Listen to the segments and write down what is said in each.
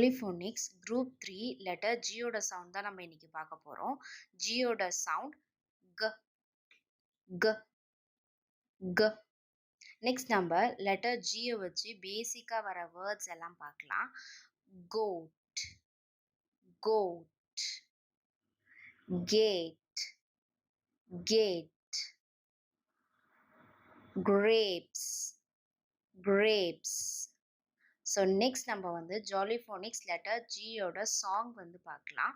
jollyphonics group 3 letter G ஓட sound தான் நம்ம இன்னைக்கு பார்க்க போறோம். G ஓட sound g g g. Next நம்ம letter G வச்சு பேசிக்கா வர வேர்ட்ஸ் எல்லாம் பார்க்கலாம். goat goat, gate gate, grapes grapes. So next நம்ம வந்து ஜாலிஃபோனிக்ஸ் லெட்டர் ஜியோட சாங் வந்து பார்க்கலாம்.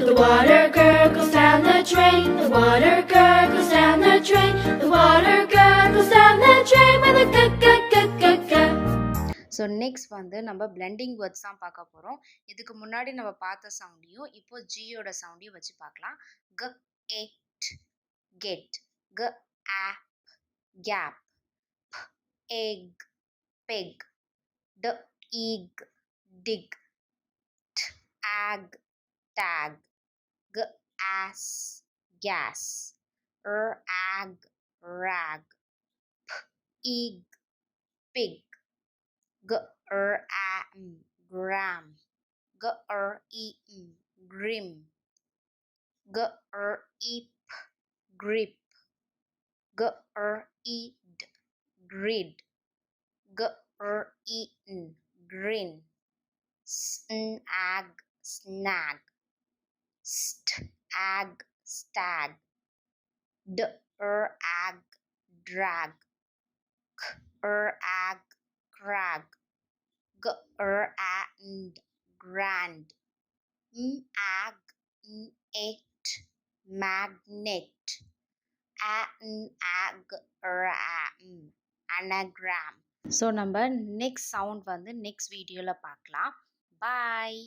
The water gurgles down the drain. The water gurgles down the drain. The water gurgles down the drain with a g. So next வந்து நம்ம blending words தான் பார்க்க போகிறோம். இதுக்கு முன்னாடி நம்ம பார்த்த சவுண்டையும் இப்போ ஜியோட சவுண்டையும் வச்சு பார்க்கலாம். g eight get, g app gap, egg peg, d egg dig, t ag tag, g ass gas, ag rag, p egg pig, g am gram, g em grim, g ep grip, g ed grid, g en grin, snag snag, stag stag, ag drag, ag crag, and grand, ag eight magnet, ag anagram. So நம்ம next sound வந்து next வீடியோவில் பார்க்கலாம். பாய்.